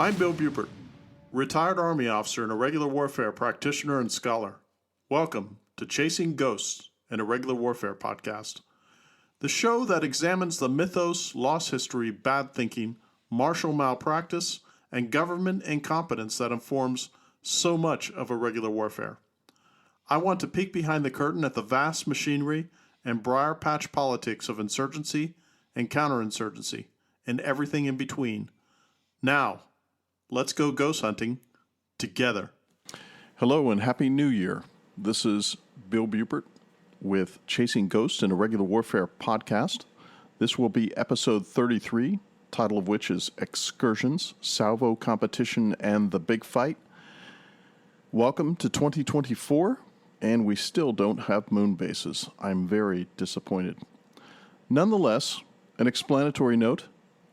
I'm Bill Bupert, retired Army officer and irregular warfare practitioner and scholar. Welcome to Chasing Ghosts, an Irregular Warfare podcast, the show that examines the mythos, lost history, bad thinking, martial malpractice, and government incompetence that informs so much of irregular warfare. I want to peek behind the curtain at the vast machinery and briar patch politics of insurgency and counterinsurgency, and everything in between. Now, let's go ghost hunting together. Hello and Happy New Year. This is Bill Bupert with Chasing Ghosts, an Irregular Warfare podcast. This will be episode 33, title of which is Excursions, Salvo, Competition, and the Big Fight. Welcome to 2024, and we still don't have moon bases. I'm very disappointed. Nonetheless, an explanatory note.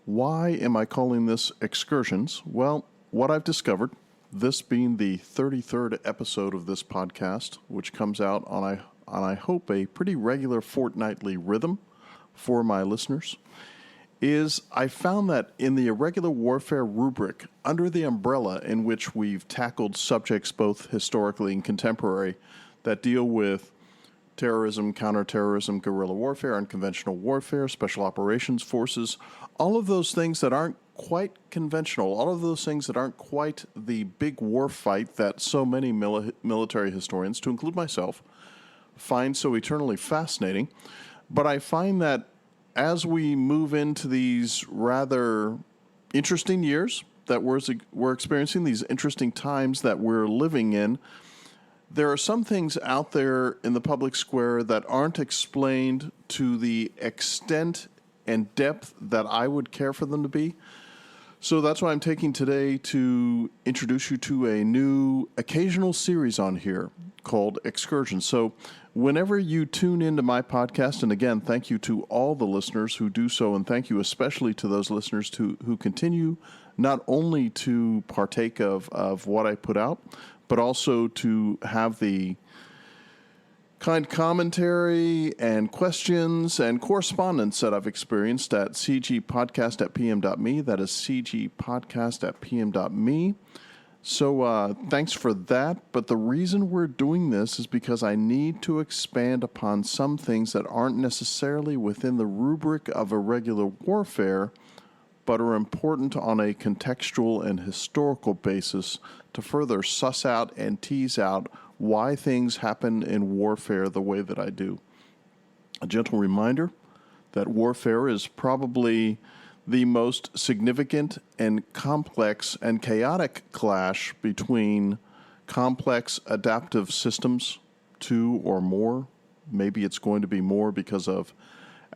Why am I calling this Excursions? Well, what I've discovered, this being the 33rd episode of this podcast, which comes out on I hope a pretty regular fortnightly rhythm for my listeners, is I found that in the irregular warfare rubric, under the umbrella in which we've tackled subjects both historically and contemporary that deal with terrorism, counterterrorism, guerrilla warfare, unconventional warfare, special operations forces, all of those things that aren't quite conventional, all of those things that aren't quite the big war fight that so many military historians, to include myself, find so eternally fascinating. But I find that as we move into these rather interesting years that we're experiencing, these interesting times that we're living in, there are some things out there in the public square that aren't explained to the extent and depth that I would care for them to be. So that's why I'm taking today to introduce you to a new occasional series on here called Excursions. So whenever you tune into my podcast, and again, thank you to all the listeners who do so, and thank you especially to those listeners who continue not only to partake of what I put out, but also to have the kind commentary and questions and correspondence that I've experienced at cgpodcast@pm.me. That is cgpodcast@pm.me. So thanks for that. But the reason we're doing this is because I need to expand upon some things that aren't necessarily within the rubric of irregular warfare, but are important on a contextual and historical basis to further suss out and tease out why things happen in warfare the way that I do. A gentle reminder that warfare is probably the most significant and complex and chaotic clash between complex adaptive systems, two or more. Maybe it's going to be more because of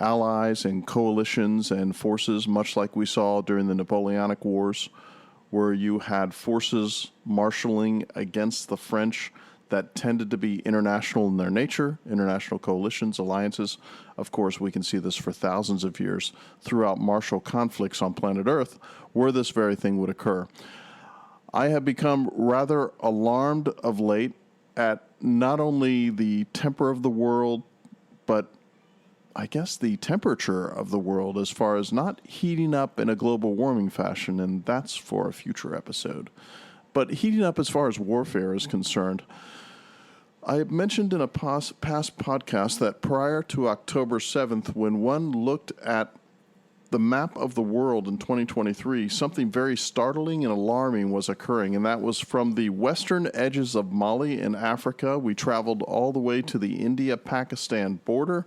allies and coalitions and forces, much like we saw during the Napoleonic Wars, where you had forces marshaling against the French that tended to be international in their nature, international coalitions, alliances. Of course, we can see this for thousands of years throughout martial conflicts on planet Earth, where this very thing would occur. I have become rather alarmed of late at not only the temper of the world, but I guess the temperature of the world as far as not heating up in a global warming fashion, and that's for a future episode, but heating up as far as warfare is concerned. I mentioned in a past podcast that prior to October 7th, when one looked at the map of the world in 2023, something very startling and alarming was occurring, and that was from the western edges of Mali in Africa. We traveled all the way to the India-Pakistan border,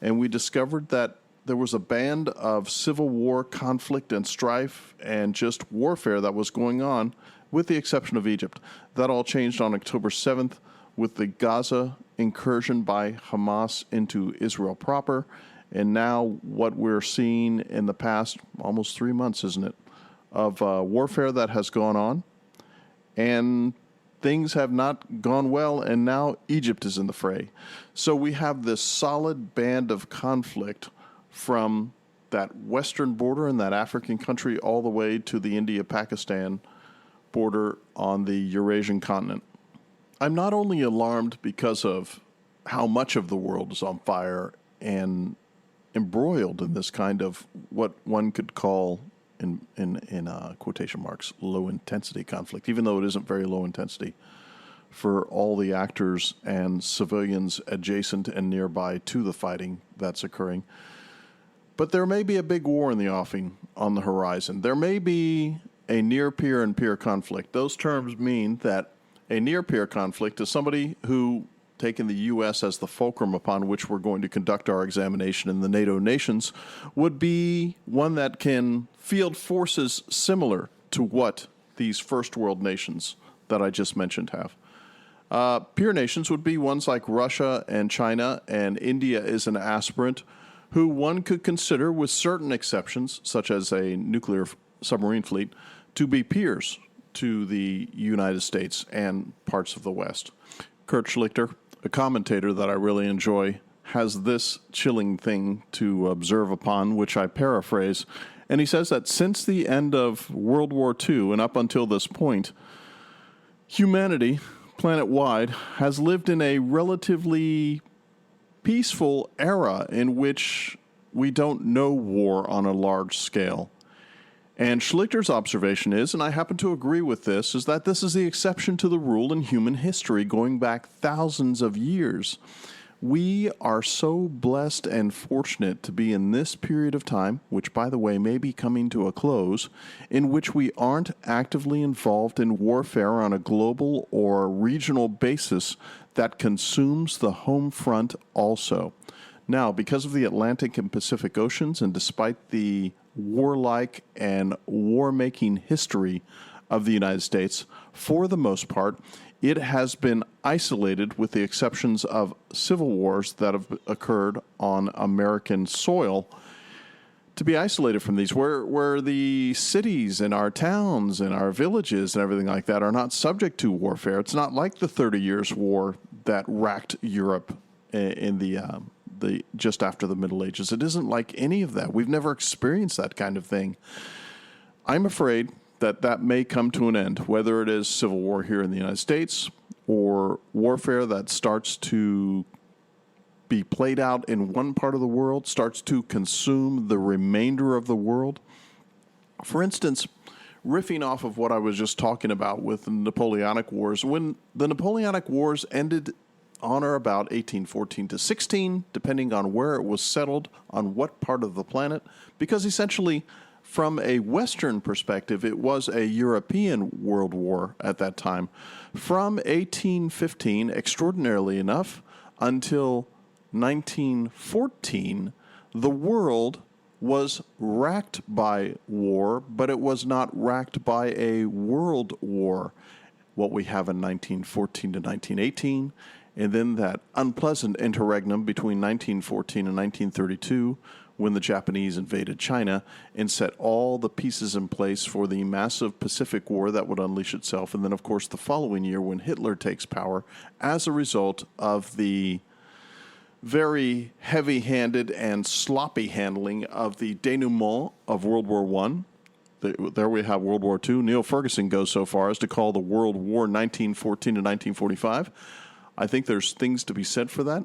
and we discovered that there was a band of civil war, conflict, and strife, and just warfare that was going on, with the exception of Egypt. That all changed on October 7th with the Gaza incursion by Hamas into Israel proper. And now what we're seeing in the past almost 3 months, isn't it, of warfare that has gone on. And things have not gone well, and now Egypt is in the fray. So we have this solid band of conflict from that western border in that African country all the way to the India-Pakistan border on the Eurasian continent. I'm not only alarmed because of how much of the world is on fire and embroiled in this kind of what one could call in quotation marks, low intensity conflict, even though it isn't very low intensity for all the actors and civilians adjacent and nearby to the fighting that's occurring. But there may be a big war in the offing on the horizon. There may be a near-peer and peer conflict. Those terms mean that a near-peer conflict is somebody who, taking the U.S. as the fulcrum upon which we're going to conduct our examination in the NATO nations, would be one that can field forces similar to what these first world nations that I just mentioned have. Peer nations would be ones like Russia and China, and India is an aspirant who one could consider, with certain exceptions, such as a nuclear submarine fleet, to be peers to the United States and parts of the West. Kurt Schlichter, a commentator that I really enjoy, has this chilling thing to observe upon, which I paraphrase, and he says that since the end of World War II and up until this point, humanity, planet-wide, has lived in a relatively peaceful era in which we don't know war on a large scale. And Schlichter's observation is, and I happen to agree with this, is that this is the exception to the rule in human history going back thousands of years. We are so blessed and fortunate to be in this period of time, which, by the way, may be coming to a close, in which we aren't actively involved in warfare on a global or regional basis that consumes the home front also. Now, because of the Atlantic and Pacific Oceans, and despite the warlike and war-making history of the United States, for the most part, it has been isolated with the exceptions of civil wars that have occurred on American soil, to be isolated from these, where the cities and our towns and our villages and everything like that are not subject to warfare. It's not like the 30 Years' War that racked Europe in the just after the Middle Ages. It isn't like any of that. We've never experienced that kind of thing. I'm afraid that may come to an end, whether it is civil war here in the United States or warfare that starts to be played out in one part of the world, starts to consume the remainder of the world. For instance, riffing off of what I was just talking about with the Napoleonic Wars, when the Napoleonic Wars ended on or about 1814 to 16, depending on where it was settled, on what part of the planet, because essentially, from a Western perspective, it was a European world war at that time. From 1815, extraordinarily enough, until 1914, the world was racked by war, but it was not racked by a world war. What we have in 1914 to 1918, and then that unpleasant interregnum between 1914 and 1932, when the Japanese invaded China and set all the pieces in place for the massive Pacific War that would unleash itself. And then, of course, the following year when Hitler takes power as a result of the very heavy-handed and sloppy handling of the denouement of World War I. There we have World War II. Neil Ferguson goes so far as to call the World War 1914 to 1945. I think there's things to be said for that.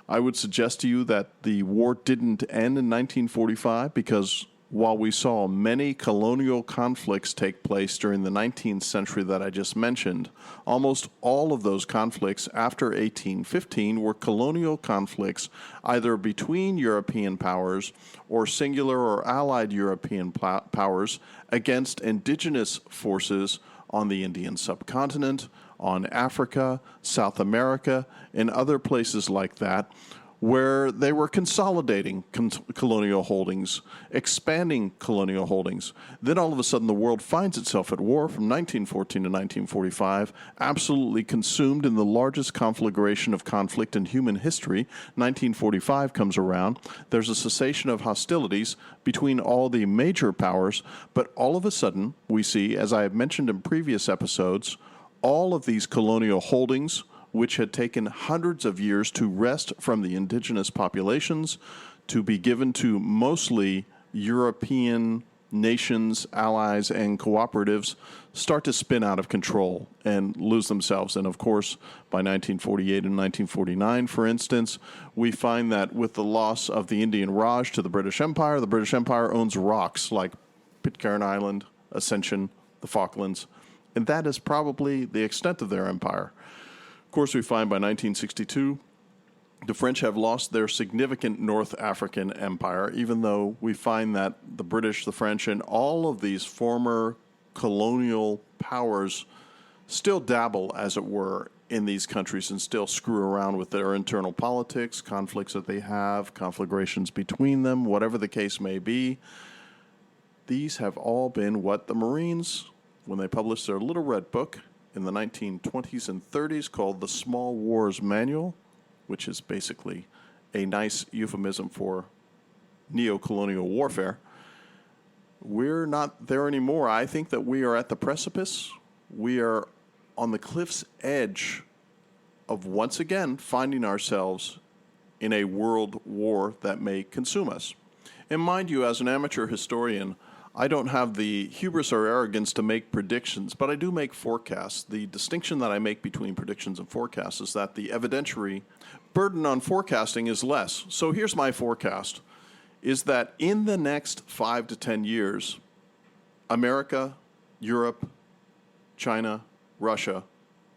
I would suggest to you that the war didn't end in 1945 because while we saw many colonial conflicts take place during the 19th century that I just mentioned, almost all of those conflicts after 1815 were colonial conflicts either between European powers or singular or allied European powers against indigenous forces on the Indian subcontinent, on Africa, South America, and other places like that, where they were consolidating colonial holdings, expanding colonial holdings. Then all of a sudden the world finds itself at war from 1914 to 1945, absolutely consumed in the largest conflagration of conflict in human history. 1945 comes around. There's a cessation of hostilities between all the major powers, but all of a sudden we see, as I have mentioned in previous episodes, all of these colonial holdings, which had taken hundreds of years to wrest from the indigenous populations, to be given to mostly European nations, allies, and cooperatives, start to spin out of control and lose themselves. And of course, by 1948 and 1949, for instance, we find that with the loss of the Indian Raj to the British Empire owns rocks like Pitcairn Island, Ascension, the Falklands, and that is probably the extent of their empire. Of course, we find by 1962, the French have lost their significant North African empire, even though we find that the British, the French, and all of these former colonial powers still dabble, as it were, in these countries and still screw around with their internal politics, conflicts that they have, conflagrations between them, whatever the case may be. These have all been what the Marines, when they published their little red book in the 1920s and 30s called the Small Wars Manual, which is basically a nice euphemism for neo-colonial warfare. We're not there anymore. I think that we are at the precipice. We are on the cliff's edge of once again finding ourselves in a world war that may consume us. And mind you, as an amateur historian, I don't have the hubris or arrogance to make predictions, but I do make forecasts. The distinction that I make between predictions and forecasts is that the evidentiary burden on forecasting is less. So here's my forecast, is that in the next 5 to 10 years, America, Europe, China, Russia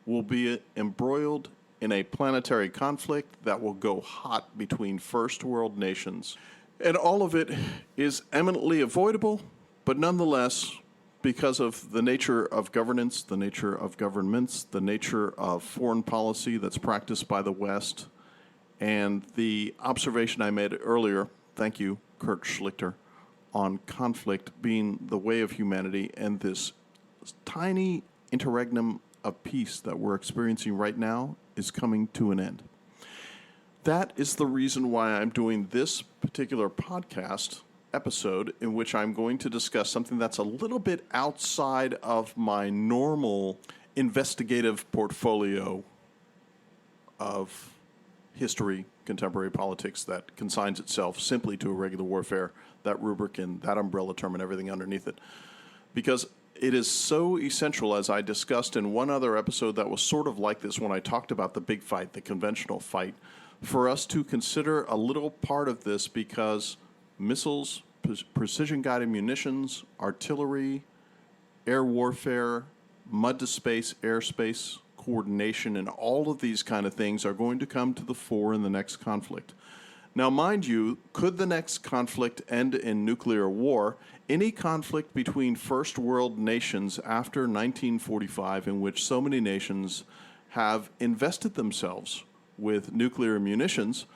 will be embroiled in a planetary conflict that will go hot between first world nations. And all of it is eminently avoidable, but nonetheless, because of the nature of governance, the nature of governments, the nature of foreign policy that's practiced by the West, and the observation I made earlier, thank you, Kurt Schlichter, on conflict being the way of humanity and this tiny interregnum of peace that we're experiencing right now is coming to an end. That is the reason why I'm doing this particular podcast episode, in which I'm going to discuss something that's a little bit outside of my normal investigative portfolio of history, contemporary politics that consigns itself simply to irregular warfare, that rubric and that umbrella term and everything underneath it. Because it is so essential, as I discussed in one other episode that was sort of like this when I talked about the big fight, the conventional fight, for us to consider a little part of this, because missiles, precision-guided munitions, artillery, air warfare, mud-to-space, airspace coordination, and all of these kind of things are going to come to the fore in the next conflict. Now, mind you, could the next conflict end in nuclear war? Any conflict between first world nations after 1945, in which so many nations have invested themselves with nuclear munitions,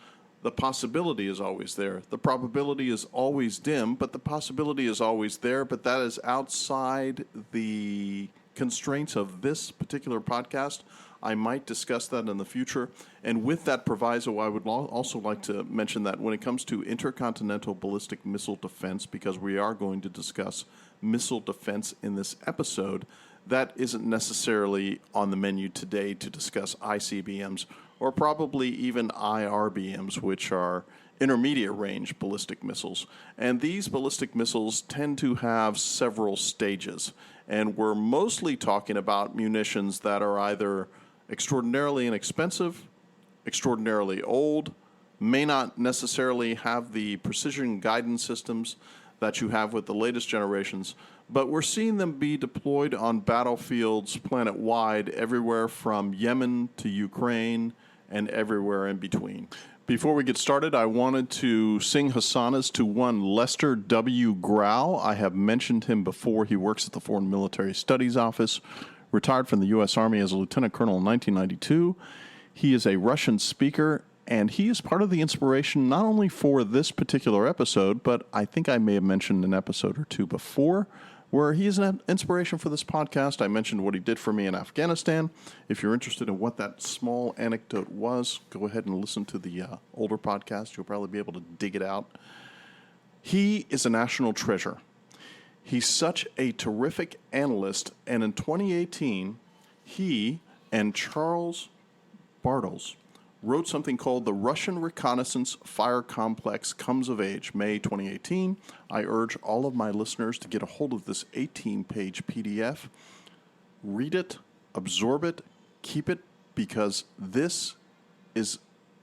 the possibility is always there. The probability is always dim, but the possibility is always there. But that is outside the constraints of this particular podcast. I might discuss that in the future. And with that proviso, I would also like to mention that when it comes to intercontinental ballistic missile defense, because we are going to discuss missile defense in this episode, that isn't necessarily on the menu today to discuss ICBMs or probably even IRBMs, which are intermediate range ballistic missiles. And these ballistic missiles tend to have several stages. And we're mostly talking about munitions that are either extraordinarily inexpensive, extraordinarily old, may not necessarily have the precision guidance systems that you have with the latest generations, but we're seeing them be deployed on battlefields planet-wide, everywhere from Yemen to Ukraine and everywhere in between. Before we get started, I wanted to sing hosannas to one Lester W. Grau. I have mentioned him before. He works at the Foreign Military Studies Office, retired from the U.S. Army as a lieutenant colonel in 1992. He is a Russian speaker, and he is part of the inspiration not only for this particular episode, but I think I may have mentioned an episode or two before, where he is an inspiration for this podcast. I mentioned what he did for me in Afghanistan. If you're interested in what that small anecdote was, go ahead and listen to the older podcast. You'll probably be able to dig it out. He is a national treasure. He's such a terrific analyst, and in 2018, he and Charles Bartels wrote something called The Russian Reconnaissance Fire Complex Comes of Age, May 2018. I urge all of my listeners to get a hold of this 18-page PDF. Read it, absorb it, keep it, because this is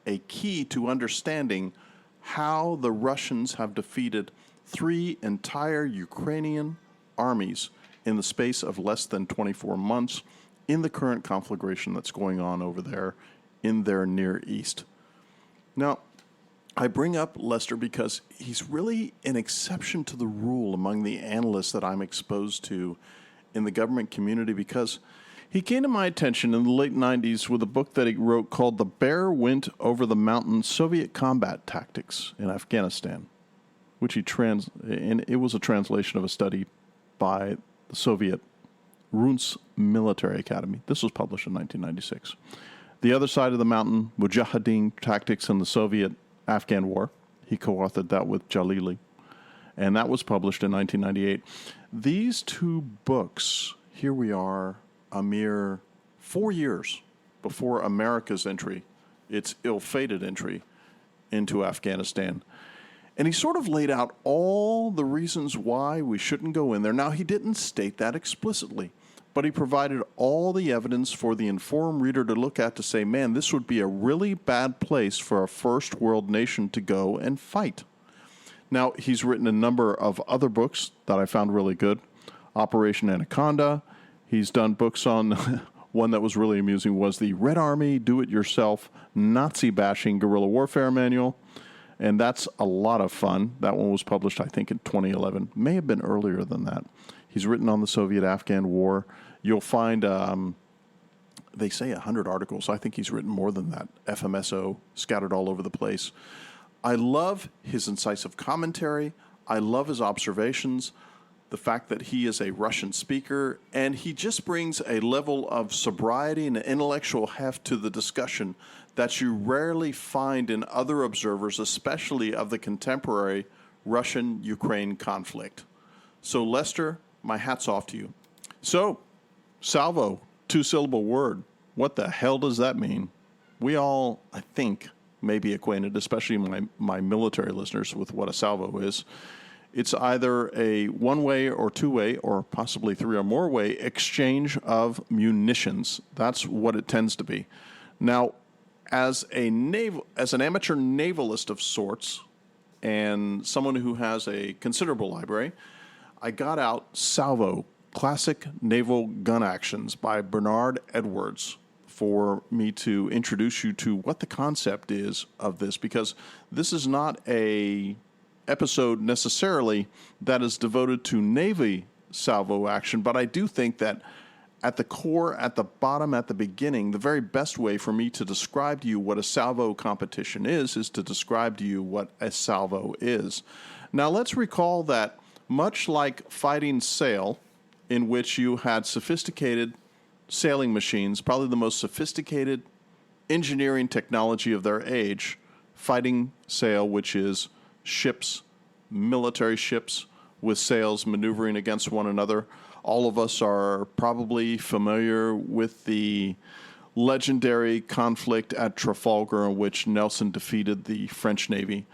a key to understanding how the Russians have defeated 3 entire Ukrainian armies in the space of less than 24 months in the current conflagration that's going on over there in their Near East. Now, I bring up Lester because he's really an exception to the rule among the analysts that I'm exposed to in the government community, because he came to my attention in the late 90s with a book that he wrote called The Bear Went Over the Mountain: Soviet Combat Tactics in Afghanistan, which and it was a translation of a study by the Soviet Runts Military Academy. This was published in 1996. The Other Side of the Mountain: Mujahideen Tactics in the Soviet-Afghan War. He co-authored that with Jalili, and that was published in 1998. These 2 books, here we are, a mere 4 years before America's entry, its ill-fated entry into Afghanistan. And he sort of laid out all the reasons why we shouldn't go in there. Now, he didn't state that explicitly, but he provided all the evidence for the informed reader to look at to say, man, this would be a really bad place for a first world nation to go and fight. Now, he's written a number of other books that I found really good. Operation Anaconda. He's done books on, one that was really amusing was the Red Army Do-It-Yourself Nazi-Bashing Guerrilla Warfare Manual. And that's a lot of fun. That one was published, I think, in 2011. May have been earlier than that. He's written on the Soviet-Afghan War. You'll find, they say 100 articles. I think he's written more than that. FMSO, scattered all over the place. I love his incisive commentary. I love his observations. The fact that he is a Russian speaker, and he just brings a level of sobriety and intellectual heft to the discussion that you rarely find in other observers, especially of the contemporary Russian-Ukraine conflict. So, Lester, my hat's off to you. So, salvo, 2-syllable word. What the hell does that mean? We all, I think, may be acquainted, especially my military listeners, with what a salvo is. It's either a one-way or two-way or possibly 3 or more way exchange of munitions. That's what it tends to be. Now, as an amateur navalist of sorts and someone who has a considerable library, I got out Salvo, Classic Naval Gun Actions by Bernard Edwards for me to introduce you to what the concept is of this, because this is not a episode necessarily that is devoted to Navy salvo action, but I do think that at the core, at the bottom, at the beginning, the very best way for me to describe to you what a salvo competition is to describe to you what a salvo is. Now, let's recall that much like fighting sail, in which you had sophisticated sailing machines, probably the most sophisticated engineering technology of their age, fighting sail, which is ships, military ships with sails maneuvering against one another. All of us are probably familiar with the legendary conflict at Trafalgar in which Nelson defeated the French Navy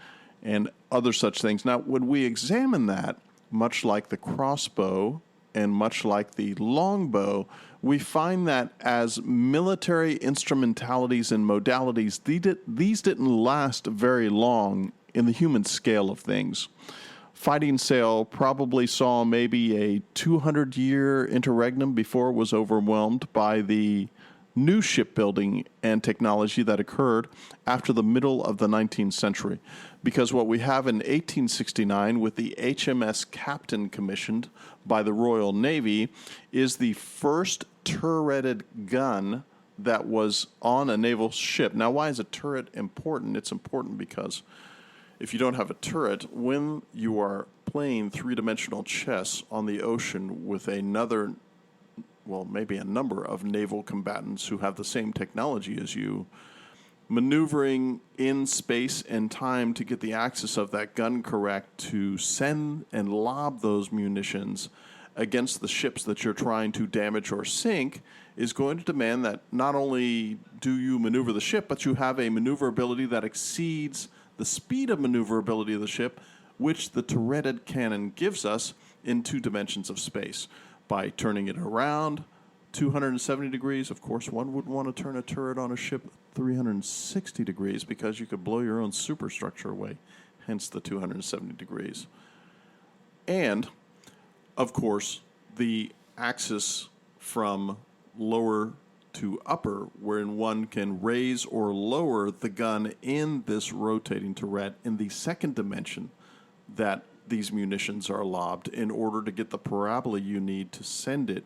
and other such things. Now, when we examine that, much like the crossbow and much like the longbow, we find that as military instrumentalities and modalities, these didn't last very long in the human scale of things. Fighting sail probably saw maybe a 200-year interregnum before it was overwhelmed by the new shipbuilding and technology that occurred after the middle of the 19th century. Because what we have in 1869 with the HMS Captain commissioned by the Royal Navy is the first turreted gun that was on a naval ship. Now, why is a turret important? It's important because if you don't have a turret, when you are playing three-dimensional chess on the ocean with another, well, maybe a number of naval combatants who have the same technology as you, maneuvering in space and time to get the axis of that gun correct to send and lob those munitions against the ships that you're trying to damage or sink is going to demand that not only do you maneuver the ship, but you have a maneuverability that exceeds the speed of maneuverability of the ship, which the turreted cannon gives us in 2 dimensions of space. By turning it around 270 degrees, of course, one would want to turn a turret on a ship 360 degrees because you could blow your own superstructure away, hence the 270 degrees. And, of course, the axis from lower to upper, wherein one can raise or lower the gun in this rotating turret in the second dimension that these munitions are lobbed in order to get the parabola you need to send it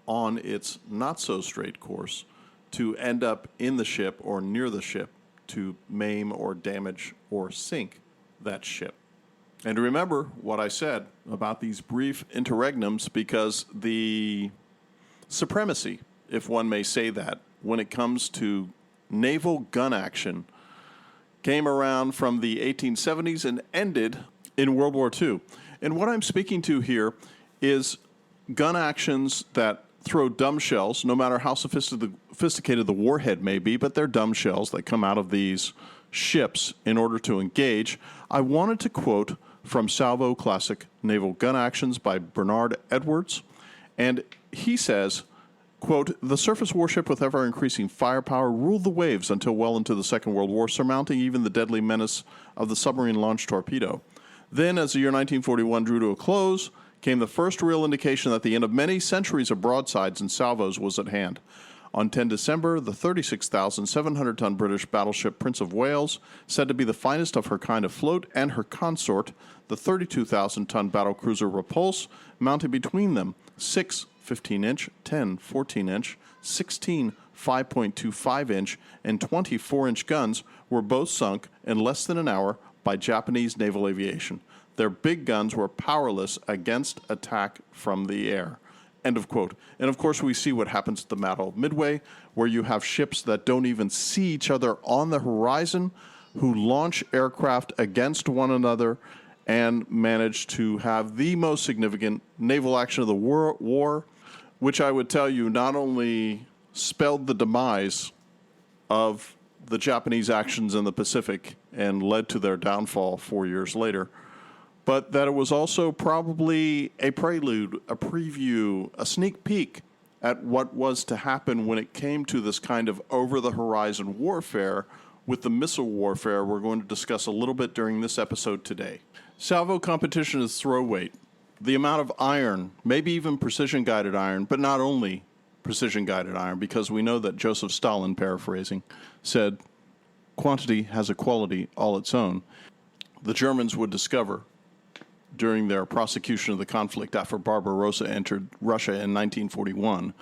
on its not-so-straight course to end up in the ship or near the ship to maim or damage or sink that ship. And remember what I said about these brief interregnums, because the supremacy, if one may say that, when it comes to naval gun action came around from the 1870s and ended in World War II. And what I'm speaking to here is gun actions that throw dumb shells, no matter how sophisticated the warhead may be, but they're dumb shells that come out of these ships in order to engage. I wanted to quote from Salvo Classic Naval Gun Actions by Bernard Edwards, and he says, quote, "The surface warship with ever-increasing firepower ruled the waves until well into the Second World War, surmounting even the deadly menace of the submarine-launched torpedo. Then, as the year 1941 drew to a close, came the first real indication that the end of many centuries of broadsides and salvos was at hand. On 10 December, the 36,700-ton British battleship Prince of Wales, said to be the finest of her kind afloat, and her consort, the 32,000-ton battlecruiser Repulse, mounted between them 6 15-inch, 10 14-inch, 16 5.25-inch, and 20 4-inch guns, were both sunk in less than an hour by Japanese naval aviation. Their big guns were powerless against attack from the air." End of quote. And of course, we see what happens at the Battle of Midway, where you have ships that don't even see each other on the horizon, who launch aircraft against one another and manage to have the most significant naval action of the war, which I would tell you not only spelled the demise of the Japanese actions in the Pacific and led to their downfall 4 years later, but that it was also probably a prelude, a preview, a sneak peek at what was to happen when it came to this kind of over-the-horizon warfare with the missile warfare we're going to discuss a little bit during this episode today. Salvo competition is throw weight. The amount of iron, maybe even precision-guided iron, but not only precision-guided iron, because we know that Joseph Stalin, paraphrasing, said, "Quantity has a quality all its own." The Germans would discover during their prosecution of the conflict after Barbarossa entered Russia in 1941,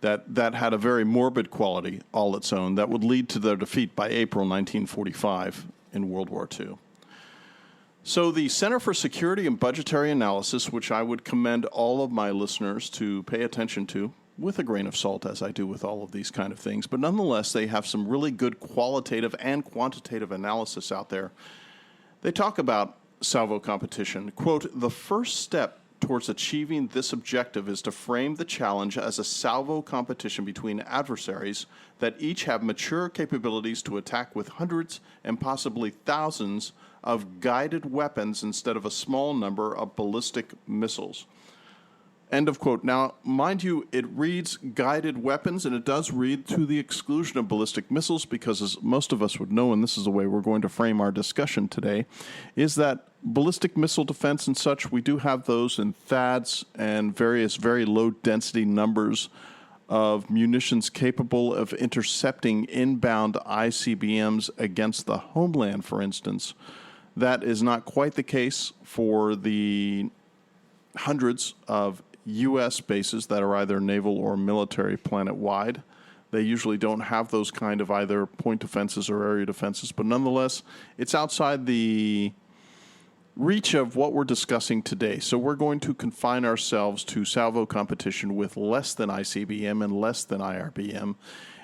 that had a very morbid quality all its own that would lead to their defeat by April 1945 in World War II. So the Center for Security and Budgetary Analysis, which I would commend all of my listeners to pay attention to, with a grain of salt, as I do with all of these kind of things, but nonetheless, they have some really good qualitative and quantitative analysis out there. They talk about salvo competition. Quote, "The first step towards achieving this objective is to frame the challenge as a salvo competition between adversaries that each have mature capabilities to attack with hundreds and possibly thousands of guided weapons instead of a small number of ballistic missiles." End of quote. Now, mind you, it reads guided weapons, and it does read to the exclusion of ballistic missiles, because as most of us would know, and this is the way we're going to frame our discussion today, is that ballistic missile defense and such, we do have those in THAADs and various very low-density numbers of munitions capable of intercepting inbound ICBMs against the homeland, for instance. That is not quite the case for the hundreds of U.S. bases that are either naval or military planet-wide. They usually don't have those kind of either point defenses or area defenses, but nonetheless, it's outside the reach of what we're discussing today. So we're going to confine ourselves to salvo competition with less than ICBM and less than IRBM.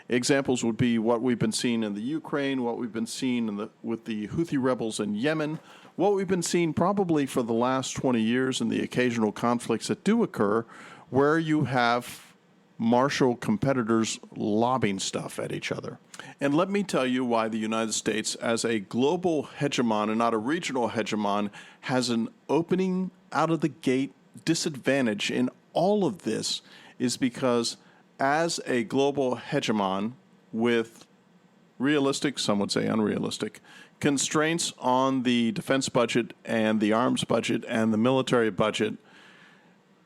Examples would be what we've been seeing in the Ukraine, what we've been seeing with the Houthi rebels in Yemen, what we've been seeing probably for the last 20 years in the occasional conflicts that do occur, where you have martial competitors lobbing stuff at each other. And let me tell you why the United States, as a global hegemon and not a regional hegemon, has an opening out of the gate disadvantage in all of this, is because as a global hegemon with realistic, some would say unrealistic, constraints on the defense budget and the arms budget and the military budget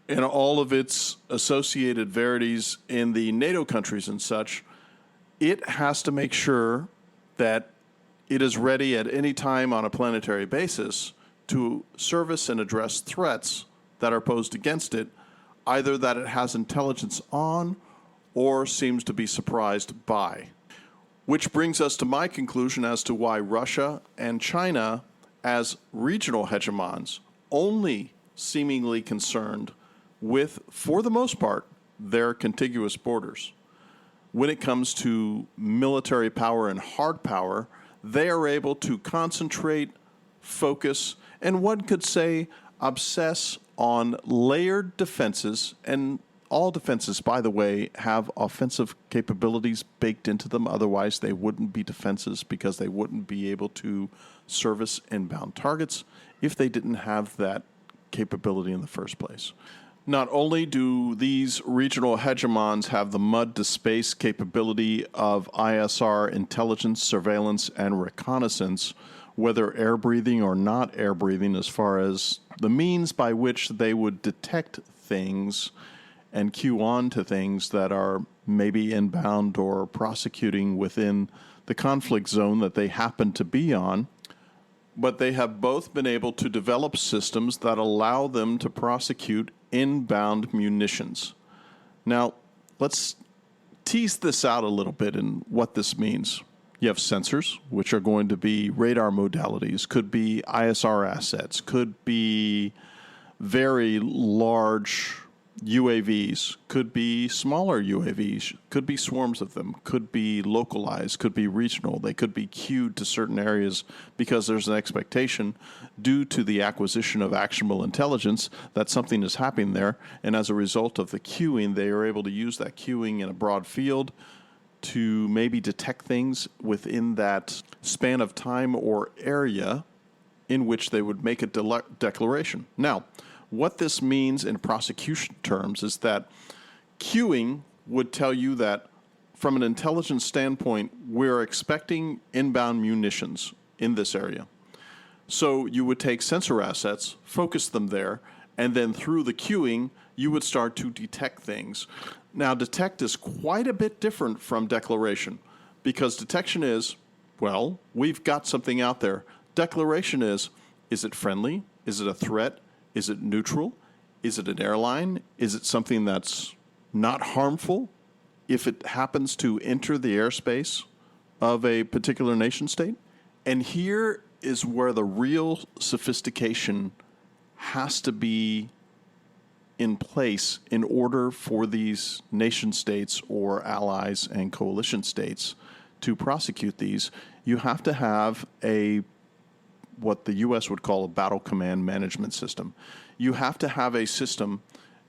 and all of its associated verities in the NATO countries and such, it has to make sure that it is ready at any time on a planetary basis to service and address threats that are posed against it, either that it has intelligence on or seems to be surprised by. Which brings us to my conclusion as to why Russia and China, as regional hegemons, only seemingly concerned with, for the most part, their contiguous borders. When it comes to military power and hard power, they are able to concentrate, focus, and one could say obsess on layered defenses. And all defenses, by the way, have offensive capabilities baked into them. Otherwise, they wouldn't be defenses because they wouldn't be able to service inbound targets if they didn't have that capability in the first place. Not only do these regional hegemons have the mud-to-space capability of ISR intelligence, surveillance, and reconnaissance, whether air-breathing or not air-breathing, as far as the means by which they would detect things and queue on to things that are maybe inbound or prosecuting within the conflict zone that they happen to be on. But they have both been able to develop systems that allow them to prosecute inbound munitions. Now, let's tease this out a little bit and what this means. You have sensors, which are going to be radar modalities, could be ISR assets, could be very large UAVs, could be smaller UAVs, could be swarms of them, could be localized, could be regional. They could be queued to certain areas because there's an expectation due to the acquisition of actionable intelligence that something is happening there. And as a result of the queuing, they are able to use that queuing in a broad field to maybe detect things within that span of time or area in which they would make a declaration. Now, what this means in prosecution terms is that queuing would tell you that from an intelligence standpoint, we're expecting inbound munitions in this area. So you would take sensor assets, focus them there, and then through the queuing, you would start to detect things. Now, detect is quite a bit different from declaration because detection is, well, we've got something out there. Declaration is it friendly? Is it a threat? Is it neutral? Is it an airline? Is it something that's not harmful if it happens to enter the airspace of a particular nation state? And here is where the real sophistication has to be in place in order for these nation states or allies and coalition states to prosecute these. You have to have what the U.S. would call a battle command management system. You have to have a system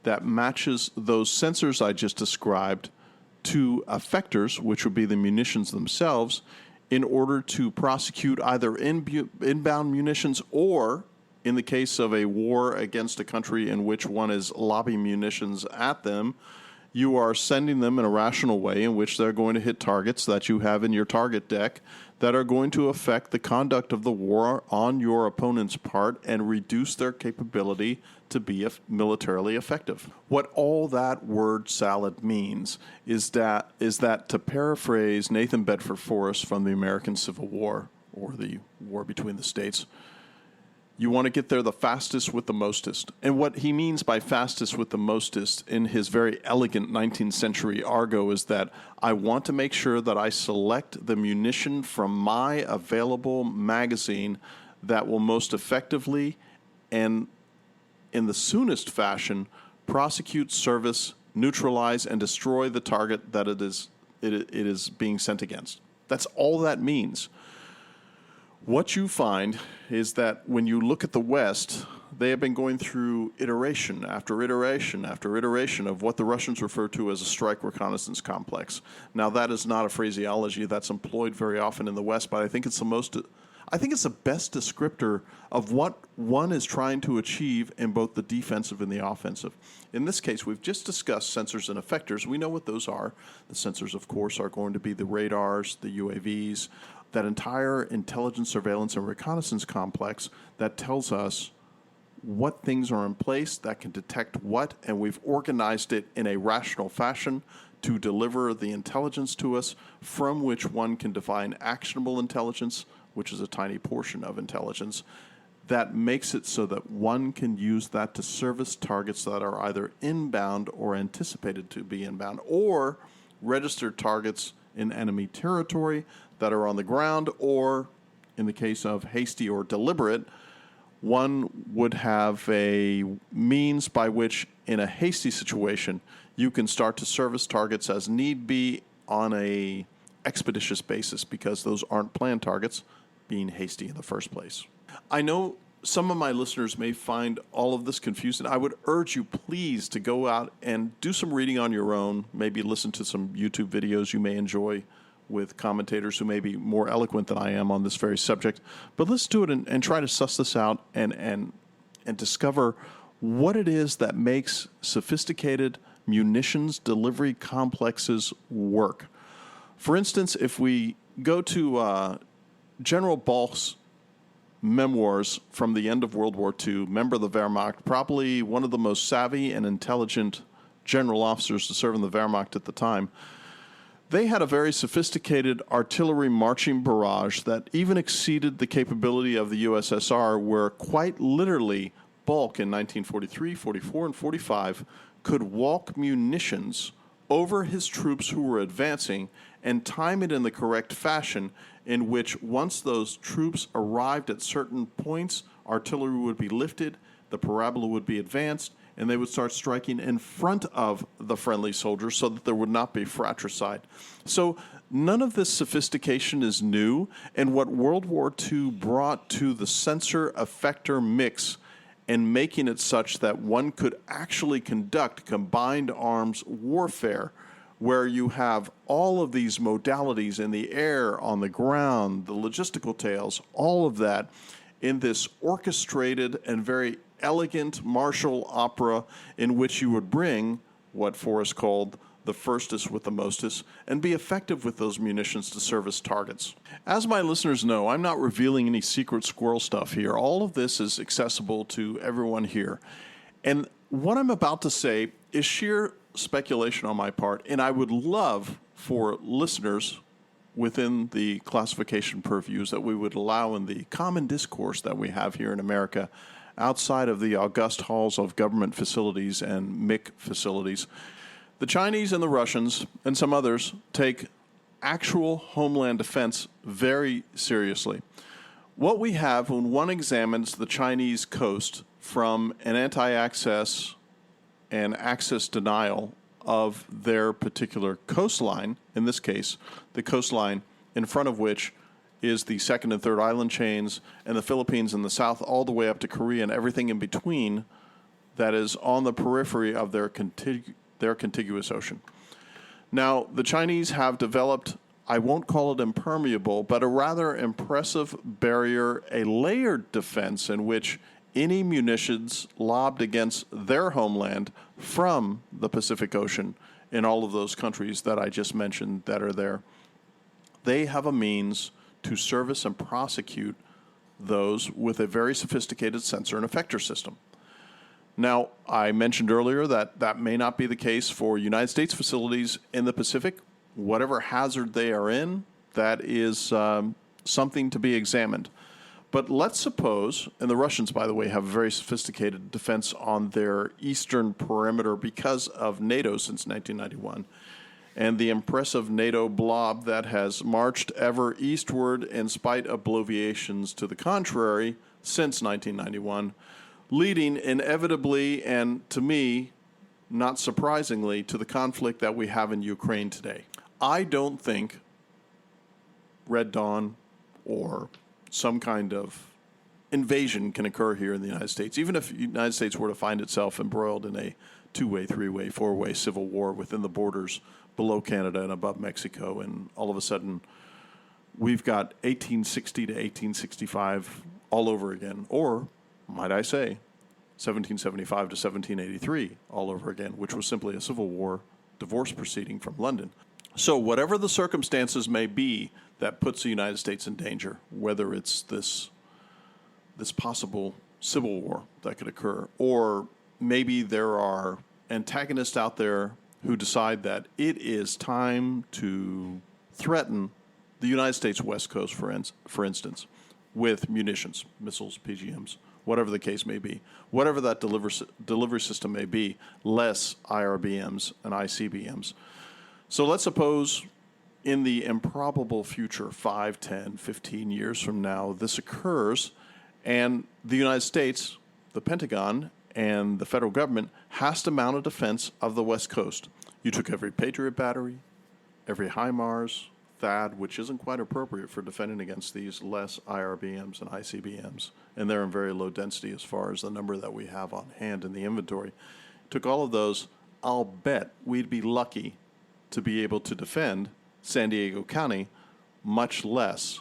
that matches those sensors I just described to effectors, which would be the munitions themselves, in order to prosecute either inbound munitions or, in the case of a war against a country in which one is lobbing munitions at them, you are sending them in a rational way in which they're going to hit targets that you have in your target deck that are going to affect the conduct of the war on your opponent's part and reduce their capability to be militarily effective. What all that word salad means is that to paraphrase Nathan Bedford Forrest from the American Civil War, or the war between the states, you want to get there the fastest with the mostest. And what he means by fastest with the mostest in his very elegant 19th century argot is that I want to make sure that I select the munition from my available magazine that will most effectively and in the soonest fashion prosecute, service, neutralize, and destroy the target that it is being sent against. That's all that means. What you find is that when you look at the West, they have been going through iteration after iteration after iteration of what the Russians refer to as a strike reconnaissance complex. Now, that is not a phraseology that's employed very often in the West, but I think it's the most I think it's the best descriptor of what one is trying to achieve in both the defensive and the offensive. In this case, we've just discussed sensors and effectors. We know what those are. The sensors, of course, are going to be the radars, the UAVs, that entire intelligence, surveillance, and reconnaissance complex that tells us what things are in place that can detect what, and we've organized it in a rational fashion to deliver the intelligence to us, from which one can define actionable intelligence, which is a tiny portion of intelligence, that makes it so that one can use that to service targets that are either inbound or anticipated to be inbound, or registered targets in enemy territory that are on the ground, or in the case of hasty or deliberate, one would have a means by which, in a hasty situation, you can start to service targets as need be on a expeditious basis, because those aren't planned targets, being hasty in the first place. I know some of my listeners may find all of this confusing. I would urge you, please, to go out and do some reading on your own, maybe listen to some YouTube videos you may enjoy with commentators who may be more eloquent than I am on this very subject. But let's do it and try to suss this out and discover what it is that makes sophisticated munitions delivery complexes work. For instance, if we go to General Balk's memoirs from the end of World War II, member of the Wehrmacht, probably one of the most savvy and intelligent general officers to serve in the Wehrmacht at the time, they had a very sophisticated artillery marching barrage that even exceeded the capability of the USSR, where quite literally Balk in 1943, 44, and 45 could walk munitions over his troops who were advancing and time it in the correct fashion, in which once those troops arrived at certain points, artillery would be lifted, the parabola would be advanced, and they would start striking in front of the friendly soldiers so that there would not be fratricide. So none of this sophistication is new, and what World War II brought to the sensor-effector mix and making it such that one could actually conduct combined arms warfare, where you have all of these modalities in the air, on the ground, the logistical tails, all of that in this orchestrated and very elegant martial opera, in which you would bring what Forrest called the firstest with the mostest, and be effective with those munitions to service targets. As my listeners know, I'm not revealing any secret squirrel stuff here. All of this is accessible to everyone here. And what I'm about to say is sheer speculation on my part, and I would love for listeners within the classification purviews that we would allow in the common discourse that we have here in America, outside of the august halls of government facilities and MIC facilities. The Chinese and the Russians and some others take actual homeland defense very seriously. What we have when one examines the Chinese coast from an anti-access and access denial of their particular coastline, in this case, the coastline in front of which is the second and third island chains, and the Philippines in the south all the way up to Korea and everything in between that is on the periphery of their contiguous ocean. Now, the Chinese have developed, I won't call it impermeable, but a rather impressive barrier, a layered defense in which any munitions lobbed against their homeland from the Pacific Ocean in all of those countries that I just mentioned that are there, they have a means to service and prosecute those with a very sophisticated sensor and effector system. Now, I mentioned earlier that that may not be the case for United States facilities in the Pacific. Whatever hazard they are in, that is something to be examined. But let's suppose, and the Russians, by the way, have a very sophisticated defense on their eastern perimeter because of NATO since 1991, and the impressive NATO blob that has marched ever eastward in spite of bloviations to the contrary since 1991, leading inevitably and, to me, not surprisingly, to the conflict that we have in Ukraine today. I don't think Red Dawn or some kind of invasion can occur here in the United States, even if the United States were to find itself embroiled in a two-way, three-way, four-way civil war within the borders below Canada and above Mexico, and all of a sudden we've got 1860 to 1865 all over again. Or, might I say, 1775 to 1783 all over again, which was simply a Civil War divorce proceeding from London. So whatever the circumstances may be that puts the United States in danger, whether it's this possible civil war that could occur, or maybe there are antagonists out there who decide that it is time to threaten the United States West Coast, for instance, with munitions, missiles, PGMs, whatever the case may be, whatever that delivery system may be, less IRBMs and ICBMs. So let's suppose in the improbable future, 5, 10, 15 years from now, this occurs, and the United States, the Pentagon, and the federal government has to mount a defense of the West Coast. You took every Patriot battery, every HIMARS, THAAD, which isn't quite appropriate for defending against these less IRBMs and ICBMs, and they're in very low density as far as the number that we have on hand in the inventory. Took all of those, I'll bet we'd be lucky to be able to defend San Diego County, much less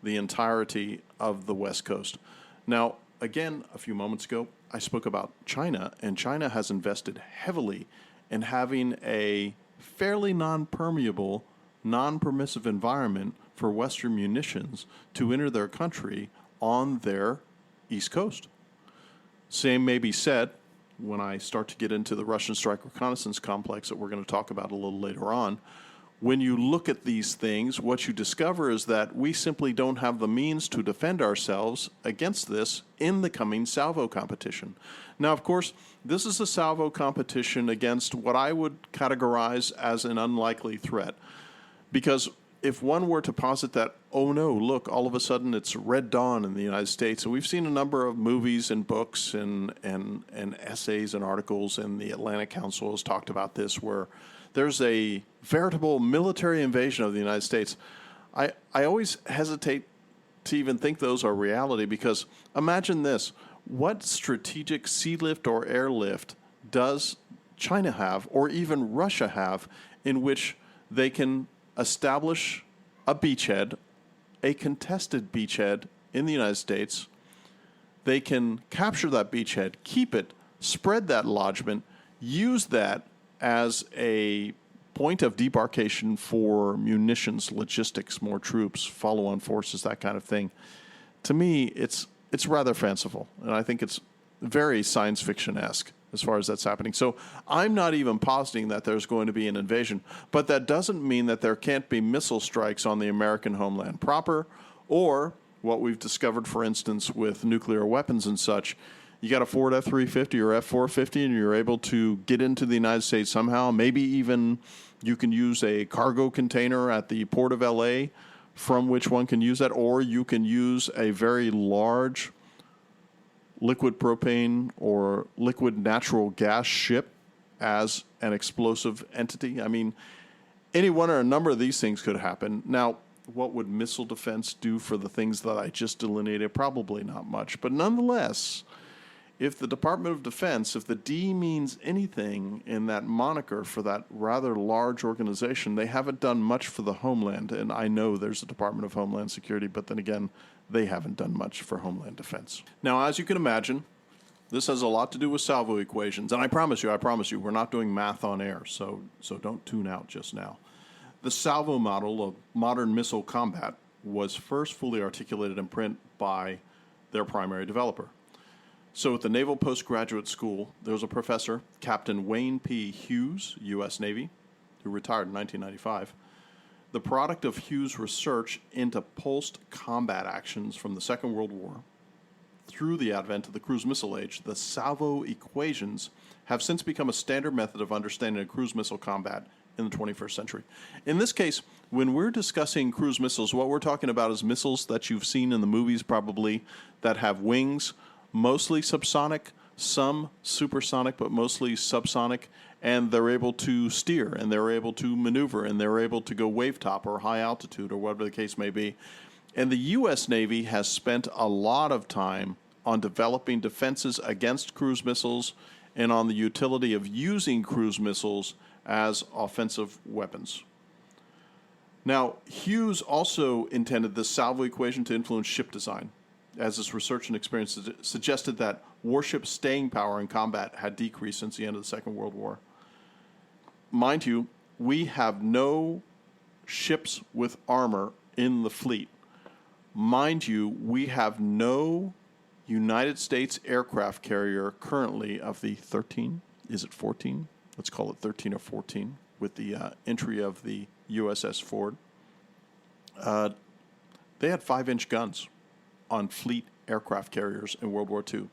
the entirety of the West Coast. Now, again, a few moments ago, I spoke about China, and China has invested heavily in having a fairly non-permeable, non-permissive environment for Western munitions to enter their country on their East Coast. Same may be said when I start to get into the Russian strike reconnaissance complex that we're going to talk about a little later on. When you look at these things, what you discover is that we simply don't have the means to defend ourselves against this in the coming Salvo competition. Now, of course, this is a Salvo competition against what I would categorize as an unlikely threat. Because if one were to posit that, oh no, look, all of a sudden it's Red Dawn in the United States, and we've seen a number of movies and books and essays and articles, and the Atlantic Council has talked about this, where there's a veritable military invasion of the United States. I always hesitate to even think those are reality, because imagine this. What strategic sea lift or airlift does China have, or even Russia have, in which they can establish a beachhead, a contested beachhead in the United States? They can capture that beachhead, keep it, spread that lodgment, use that as a point of debarkation for munitions, logistics, more troops, follow-on forces, that kind of thing. To me, it's rather fanciful, and I think it's very science fiction-esque as far as that's happening. So I'm not even positing that there's going to be an invasion, but that doesn't mean that there can't be missile strikes on the American homeland proper, or what we've discovered, for instance, with nuclear weapons and such. You got a Ford F-350 or F-450, and you're able to get into the United States somehow. Maybe even you can use a cargo container at the port of L.A. from which one can use that, or you can use a very large liquid propane or liquid natural gas ship as an explosive entity. I mean, any one or a number of these things could happen. Now, what would missile defense do for the things that I just delineated? Probably not much. But nonetheless, if the Department of Defense, if the D means anything in that moniker for that rather large organization, they haven't done much for the homeland. And I know there's a Department of Homeland Security, but then again, they haven't done much for homeland defense. Now, as you can imagine, this has a lot to do with Salvo equations. And I promise you, we're not doing math on air, so don't tune out just now. The Salvo model of modern missile combat was first fully articulated in print by their primary developer. So at the Naval Postgraduate School, there was a professor, Captain Wayne P. Hughes, U.S. Navy, who retired in 1995. The product of Hughes' research into pulsed combat actions from the Second World War through the advent of the cruise missile age, the Salvo equations have since become a standard method of understanding a cruise missile combat in the 21st century. In this case, when we're discussing cruise missiles, what we're talking about is missiles that you've seen in the movies probably that have wings, mostly subsonic, some supersonic, but mostly subsonic, and they're able to steer, and they're able to maneuver, and they're able to go wave top or high altitude or whatever the case may be. And the U.S. Navy has spent a lot of time on developing defenses against cruise missiles and on the utility of using cruise missiles as offensive weapons. Now, Hughes also intended the Salvo equation to influence ship design, as his research and experience suggested that warship staying power in combat had decreased since the end of the Second World War. Mind you, we have no ships with armor in the fleet. Mind you, we have no United States aircraft carrier currently of the 13, is it 14? Let's call it 13 or 14, with the entry of the USS Ford. They had 5-inch guns on fleet aircraft carriers in World War II.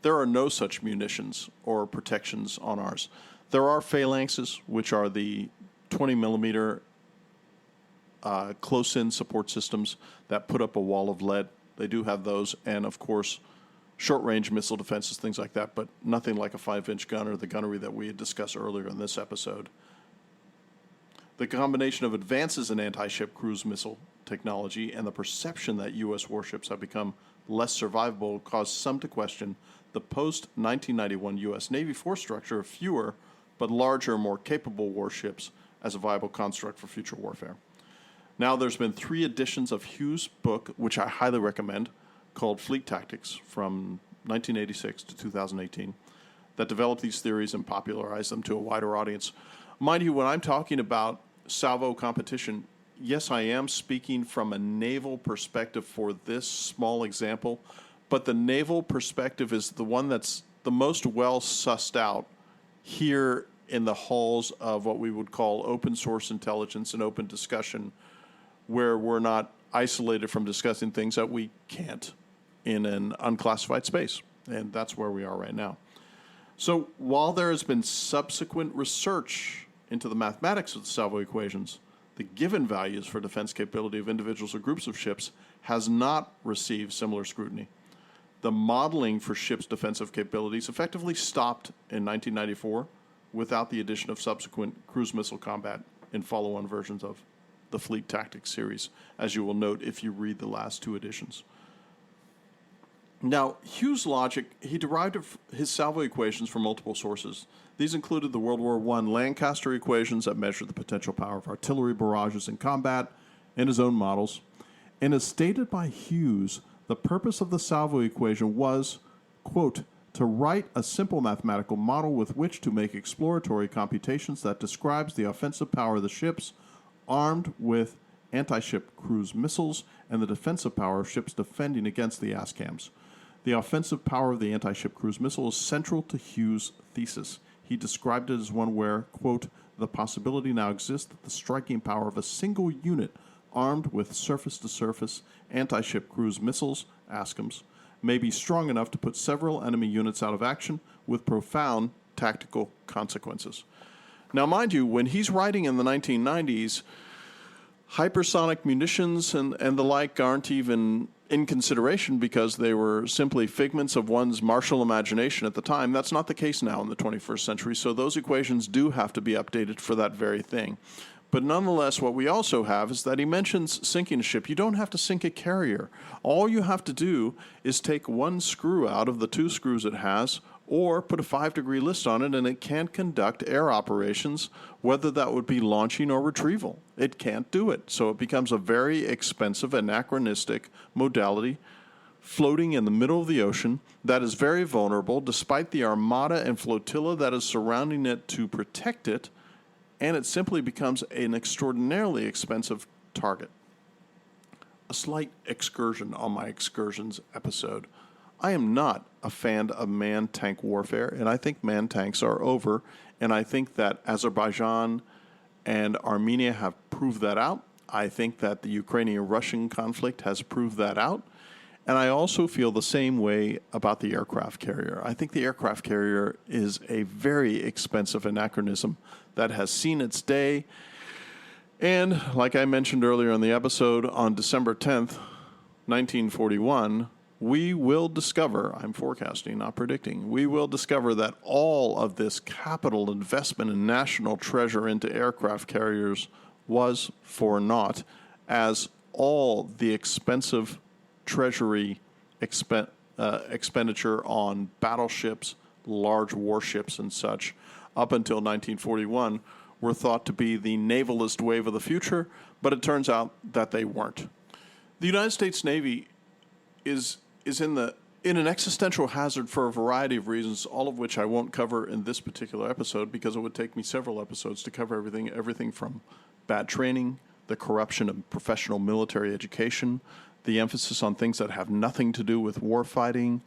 There are no such munitions or protections on ours. There are phalanxes, which are the 20 millimeter close-in support systems that put up a wall of lead. They do have those, and of course, short-range missile defenses, things like that, but nothing like a 5-inch gun or the gunnery that we had discussed earlier in this episode. The combination of advances in anti-ship cruise missile technology and the perception that U.S. warships have become less survivable caused some to question the post-1991 U.S. Navy force structure of fewer but larger, more capable warships as a viable construct for future warfare. Now there's been 3 editions of Hughes' book, which I highly recommend, called Fleet Tactics from 1986 to 2018, that develop these theories and popularize them to a wider audience. Mind you, when I'm talking about Salvo competition, yes, I am speaking from a naval perspective for this small example, but the naval perspective is the one that's the most well sussed out here in the halls of what we would call open source intelligence and open discussion, where we're not isolated from discussing things that we can't in an unclassified space. And that's where we are right now. So while there has been subsequent research into the mathematics of the Salvo equations, the given values for defense capability of individuals or groups of ships has not received similar scrutiny. The modeling for ships' defensive capabilities effectively stopped in 1994 without the addition of subsequent cruise missile combat in follow-on versions of the Fleet Tactics series, as you will note if you read the last 2 editions. Now, Hughes' logic, he derived his Salvo equations from multiple sources. These included the World War I Lancaster equations that measured the potential power of artillery barrages in combat, and his own models. And as stated by Hughes, the purpose of the Salvo equation was, quote, to write a simple mathematical model with which to make exploratory computations that describes the offensive power of the ships armed with anti-ship cruise missiles and the defensive power of ships defending against the ASCAMs. The offensive power of the anti-ship cruise missile is central to Hughes' thesis. He described it as one where, quote, the possibility now exists that the striking power of a single unit armed with surface-to-surface anti-ship cruise missiles, ASCAMs, may be strong enough to put several enemy units out of action with profound tactical consequences. Now, mind you, when he's writing in the 1990s, hypersonic munitions and the like aren't even in consideration because they were simply figments of one's martial imagination at the time. That's not the case now in the 21st century, so those equations do have to be updated for that very thing. But nonetheless, what we also have is that he mentions sinking a ship. You don't have to sink a carrier. All you have to do is take one screw out of the 2 screws it has, or put a 5-degree list on it, and it can't conduct air operations, whether that would be launching or retrieval. It can't do it. So it becomes a very expensive, anachronistic modality floating in the middle of the ocean that is very vulnerable, despite the armada and flotilla that is surrounding it to protect it, and it simply becomes an extraordinarily expensive target. A slight excursion on my Excursions episode. I am not a fan of man-tank warfare, and I think man-tanks are over, and I think that Azerbaijan and Armenia have proved that out. I think that the Ukrainian-Russian conflict has proved that out, and I also feel the same way about the aircraft carrier. I think the aircraft carrier is a very expensive anachronism that has seen its day, and like I mentioned earlier in the episode, on December 10th, 1941, we will discover, I'm forecasting, not predicting, we will discover that all of this capital investment in national treasure into aircraft carriers was for naught, as all the expensive treasury expenditure on battleships, large warships, and such, up until 1941, were thought to be the navalist wave of the future, but it turns out that they weren't. The United States Navy is in an existential hazard for a variety of reasons, all of which I won't cover in this particular episode because it would take me several episodes to cover everything from bad training, the corruption of professional military education, the emphasis on things that have nothing to do with warfighting,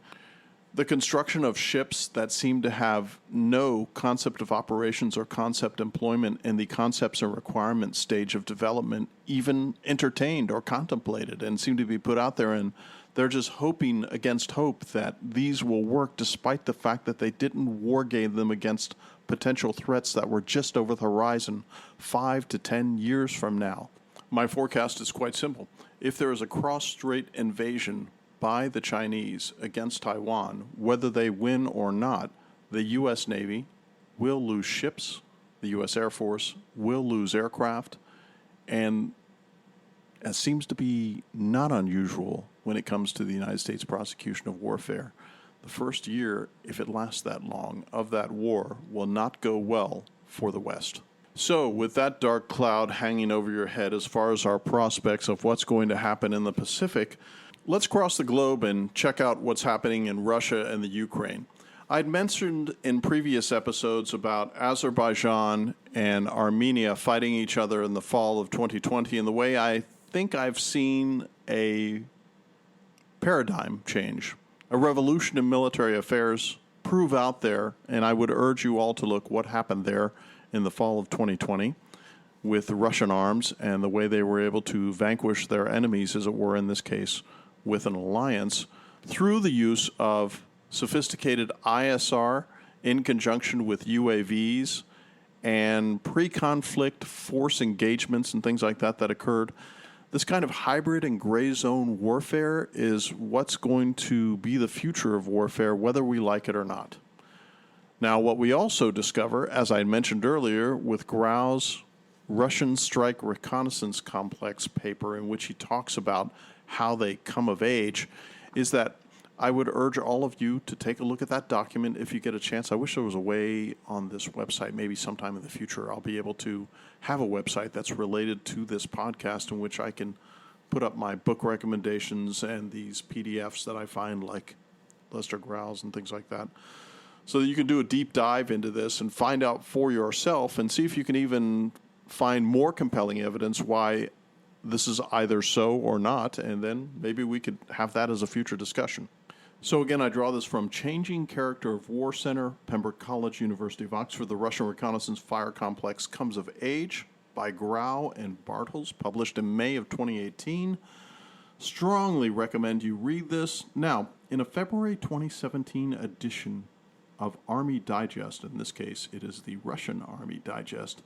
the construction of ships that seem to have no concept of operations or concept employment in the concepts and requirements stage of development even entertained or contemplated and seem to be put out there, and they're just hoping against hope that these will work despite the fact that they didn't wargame them against potential threats that were just over the horizon 5 to 10 years from now. My forecast is quite simple. If there is a cross-strait invasion by the Chinese against Taiwan, whether they win or not, the U.S. Navy will lose ships, the U.S. Air Force will lose aircraft, and as seems to be not unusual when it comes to the United States prosecution of warfare, the first year, if it lasts that long, of that war will not go well for the West. So, with that dark cloud hanging over your head as far as our prospects of what's going to happen in the Pacific, let's cross the globe and check out what's happening in Russia and the Ukraine. I'd mentioned in previous episodes about Azerbaijan and Armenia fighting each other in the fall of 2020, and the way I think I've seen a paradigm change, a revolution in military affairs prove out there, and I would urge you all to look what happened there in the fall of 2020 with Russian arms and the way they were able to vanquish their enemies, as it were, in this case, with an alliance through the use of sophisticated ISR in conjunction with UAVs and pre-conflict force engagements and things like that occurred. This kind of hybrid and gray zone warfare is what's going to be the future of warfare, whether we like it or not. Now, what we also discover, as I mentioned earlier, with Grau's Russian Strike Reconnaissance Complex paper, in which he talks about how they come of age, is that I would urge all of you to take a look at that document if you get a chance. I wish there was a way on this website, maybe sometime in the future, I'll be able to have a website that's related to this podcast in which I can put up my book recommendations and these PDFs that I find, like Lester Grau's and things like that, so that you can do a deep dive into this and find out for yourself and see if you can even find more compelling evidence why this is either so or not, and then maybe we could have that as a future discussion. So again, I draw this from Changing Character of War Center, Pembroke College, University of Oxford. The Russian Reconnaissance Fire Complex Comes of Age by Grau and Bartels, published in May of 2018. Strongly recommend you read this. Now, in a February 2017 edition of Army Digest, in this case it is the Russian Army Digest,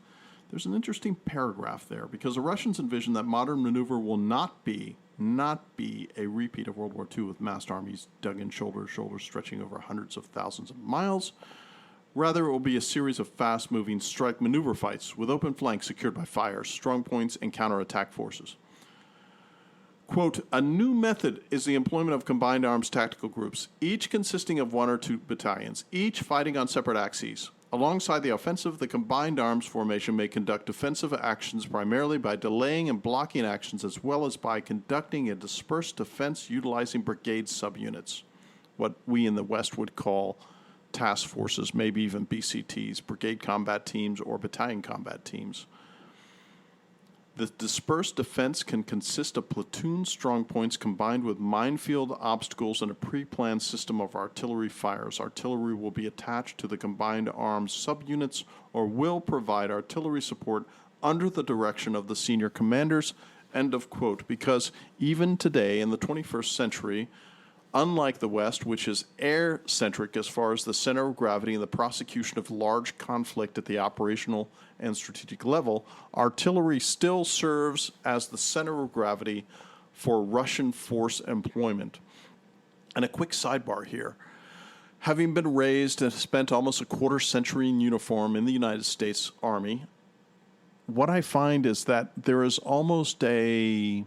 there's an interesting paragraph there, because the Russians envision that modern maneuver will not be a repeat of World War II with massed armies dug in shoulder to shoulder stretching over hundreds of thousands of miles. Rather, it will be a series of fast-moving strike maneuver fights with open flanks secured by fires, strong points, and counterattack forces. Quote, a new method is the employment of combined arms tactical groups, each consisting of 1 or 2 battalions, each fighting on separate axes. Alongside the offensive, the combined arms formation may conduct defensive actions primarily by delaying and blocking actions, as well as by conducting a dispersed defense utilizing brigade subunits, what we in the West would call task forces, maybe even BCTs, brigade combat teams or battalion combat teams. The dispersed defense can consist of platoon strong points combined with minefield obstacles and a pre-planned system of artillery fires. Artillery will be attached to the combined arms subunits or will provide artillery support under the direction of the senior commanders. End of quote. Because even today in the 21st century, unlike the West, which is air-centric as far as the center of gravity in the prosecution of large conflict at the operational and strategic level, artillery still serves as the center of gravity for Russian force employment. And a quick sidebar here. Having been raised and spent almost a quarter century in uniform in the United States Army, what I find is that there is almost a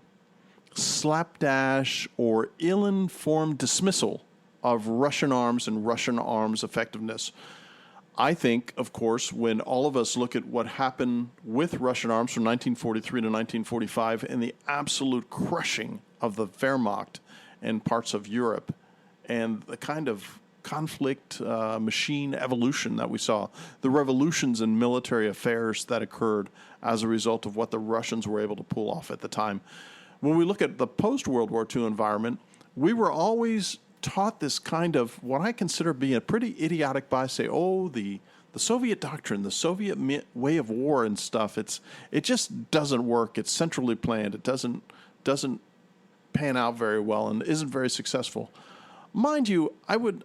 slapdash or ill-informed dismissal of Russian arms and Russian arms effectiveness. I think, of course, when all of us look at what happened with Russian arms from 1943 to 1945 and the absolute crushing of the Wehrmacht and parts of Europe and the kind of conflict machine evolution that we saw, the revolutions in military affairs that occurred as a result of what the Russians were able to pull off at the time. When we look at the post-World War II environment, we were always taught this kind of what I consider being a pretty idiotic bias. Say, oh, the Soviet doctrine, the Soviet way of war and stuff, it just doesn't work. It's centrally planned. It doesn't pan out very well and isn't very successful. Mind you, I would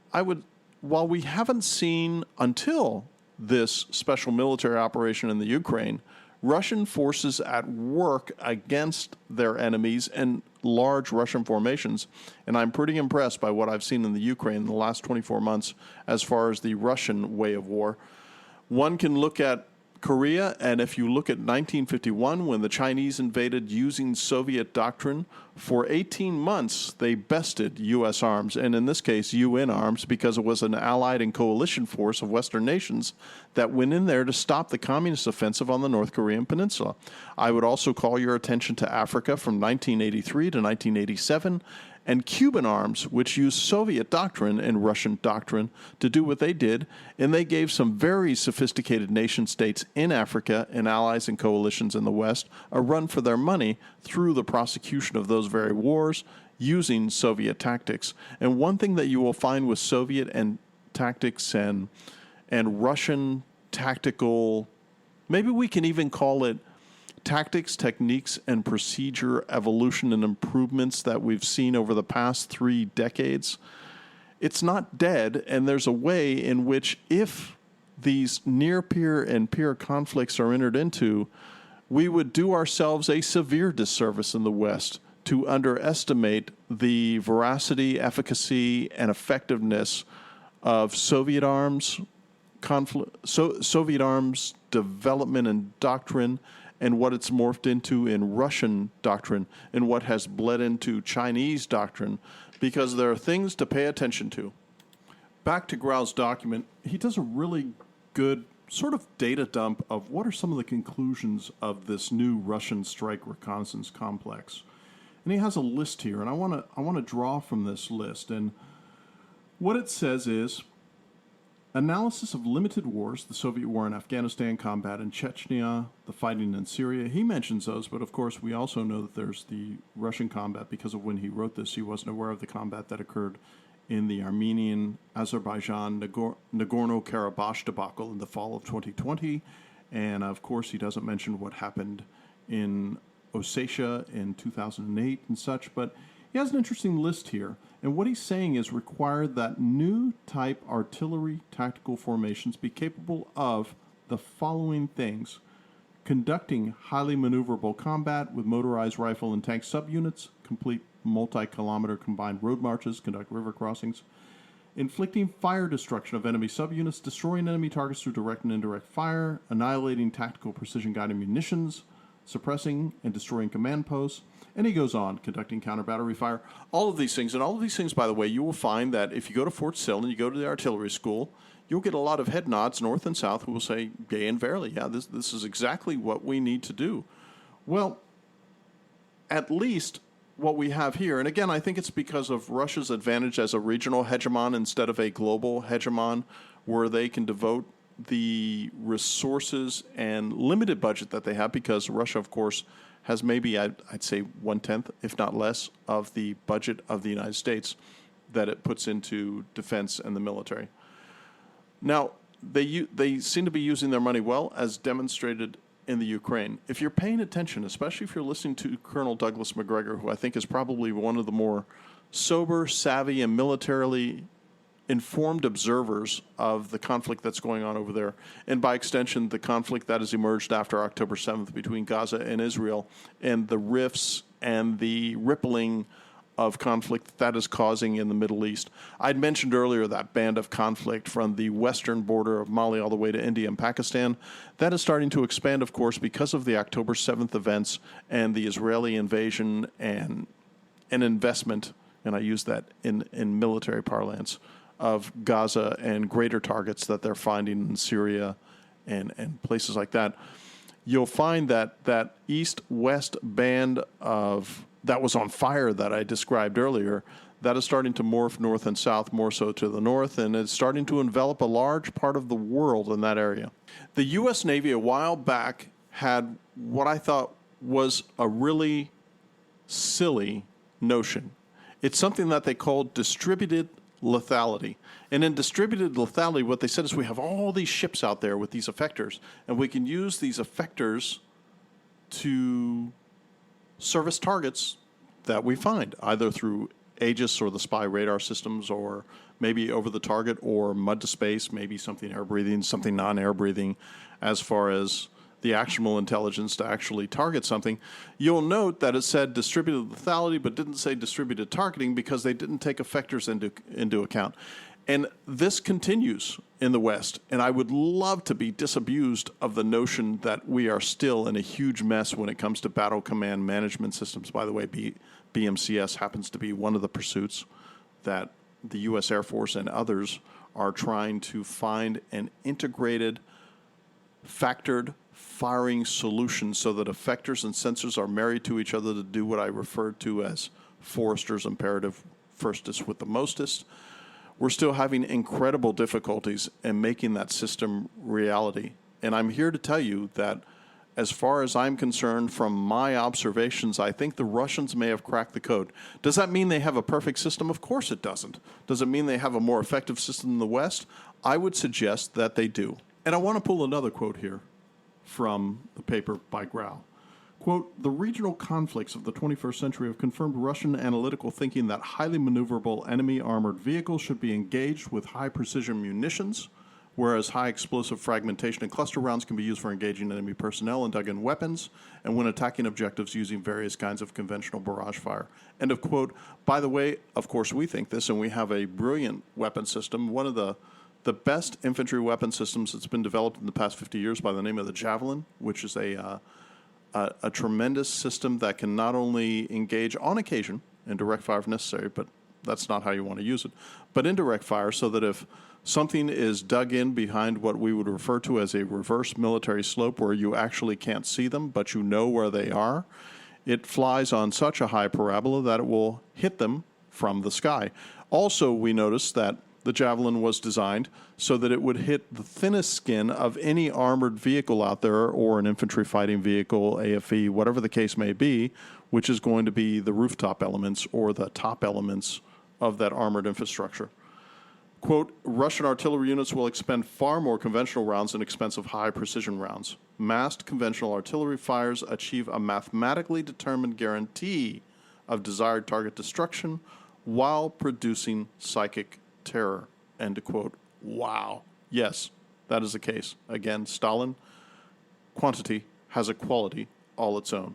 while we haven't seen until this special military operation in the Ukraine, Russian forces at work against their enemies and large Russian formations. And I'm pretty impressed by what I've seen in the Ukraine in the last 24 months as far as the Russian way of war. One can look at Korea, and if you look at 1951, when the Chinese invaded using Soviet doctrine, for 18 months they bested U.S. arms, and in this case UN arms, because it was an allied and coalition force of Western nations that went in there to stop the communist offensive on the North Korean peninsula. I would also call your attention to Africa from 1983 to 1987, and Cuban arms, which used Soviet doctrine and Russian doctrine to do what they did, and they gave some very sophisticated nation-states in Africa and allies and coalitions in the West a run for their money through the prosecution of those very wars using Soviet tactics. And one thing that you will find with Soviet and tactics and Russian tactical, maybe we can even call it tactics, techniques, and procedure evolution and improvements that we've seen over the past 3 decades, it's not dead, and there's a way in which if these near-peer and peer conflicts are entered into, we would do ourselves a severe disservice in the West to underestimate the veracity, efficacy, and effectiveness of Soviet arms Soviet arms development and doctrine, and what it's morphed into in Russian doctrine and what has bled into Chinese doctrine, because there are things to pay attention to. Back to Grau's document, he does a really good sort of data dump of what are some of the conclusions of this new Russian strike reconnaissance complex. And he has a list here, and I want to draw from this list. And what it says is, analysis of limited wars, the Soviet war in Afghanistan, combat in Chechnya, the fighting in Syria. He mentions those, but of course we also know that there's the Russian combat, because of when he wrote this, he wasn't aware of the combat that occurred in the Armenian, Azerbaijan, Nagorno-Karabakh debacle in the fall of 2020. And of course he doesn't mention what happened in Ossetia in 2008 and such, but he has an interesting list here. And what he's saying is required that new type artillery tactical formations be capable of the following things: conducting highly maneuverable combat with motorized rifle and tank subunits, complete multi-kilometer combined road marches, conduct river crossings, inflicting fire destruction of enemy subunits, destroying enemy targets through direct and indirect fire, annihilating tactical precision-guided munitions, suppressing and destroying command posts. And he goes on, conducting counter-battery fire, all of these things. And all of these things, by the way, you will find that if you go to Fort Sill and you go to the artillery school, you'll get a lot of head nods, north and south, who will say, yea and verily, yeah, this is exactly what we need to do. Well, at least what we have here, and again, I think it's because of Russia's advantage as a regional hegemon instead of a global hegemon, where they can devote the resources and limited budget that they have, because Russia, of course, has maybe, I'd say, 1/10, if not less, of the budget of the United States that it puts into defense and the military. Now, they seem to be using their money well, as demonstrated in the Ukraine. If you're paying attention, especially if you're listening to Colonel Douglas Macgregor, who I think is probably one of the more sober, savvy, and militarily informed observers of the conflict that's going on over there, and by extension, the conflict that has emerged after October 7th between Gaza and Israel, and the rifts and the rippling of conflict that is causing in the Middle East. I'd mentioned earlier that band of conflict from the western border of Mali all the way to India and Pakistan. That is starting to expand, of course, because of the October 7th events and the Israeli invasion and an investment, and I use that in military parlance, of Gaza and greater targets that they're finding in Syria and places like that, you'll find that east-west band that was on fire that I described earlier, that is starting to morph north and south, more so to the north, and it's starting to envelop a large part of the world in that area. The U.S. Navy a while back had what I thought was a really silly notion. It's something that they called distributed lethality. And in distributed lethality, what they said is we have all these ships out there with these effectors, and we can use these effectors to service targets that we find, either through Aegis or the spy radar systems, or maybe over the target, or mud to space, maybe something air breathing, something non-air breathing, as far as the actionable intelligence to actually target something. You'll note that it said distributed lethality, but didn't say distributed targeting, because they didn't take effectors into account. And this continues in the West, and I would love to be disabused of the notion that we are still in a huge mess when it comes to battle command management systems. By the way, BMCS happens to be one of the pursuits that the U.S. Air Force and others are trying to find an integrated, factored firing solution so that effectors and sensors are married to each other to do what I refer to as Forrester's imperative, firstest with the mostest. We're still having incredible difficulties in making that system reality. And I'm here to tell you that as far as I'm concerned, from my observations, I think the Russians may have cracked the code. Does that mean they have a perfect system? Of course it doesn't. Does it mean they have a more effective system in the West? I would suggest that they do. And I want to pull another quote here from the paper by Grau. Quote, "The regional conflicts of the 21st century have confirmed Russian analytical thinking that highly maneuverable enemy armored vehicles should be engaged with high-precision munitions, whereas high-explosive fragmentation and cluster rounds can be used for engaging enemy personnel and dug-in weapons, and when attacking objectives using various kinds of conventional barrage fire." End of quote. By the way, of course we think this, and we have a brilliant weapon system, one of the best infantry weapon systems that's been developed in the past 50 years by the name of the Javelin, which is a tremendous system that can not only engage on occasion in direct fire if necessary, but that's not how you want to use it, but indirect fire, so that if something is dug in behind what we would refer to as a reverse military slope, where you actually can't see them, but you know where they are, it flies on such a high parabola that it will hit them from the sky. Also, we noticed that the Javelin was designed so that it would hit the thinnest skin of any armored vehicle out there, or an infantry fighting vehicle, AFV, whatever the case may be, which is going to be the rooftop elements or the top elements of that armored infrastructure. Quote, "Russian artillery units will expend far more conventional rounds than expensive high-precision rounds. Massed conventional artillery fires achieve a mathematically determined guarantee of desired target destruction while producing psychic terror." End quote. Wow. Yes, that is the case. Again, Stalin, quantity has a quality all its own.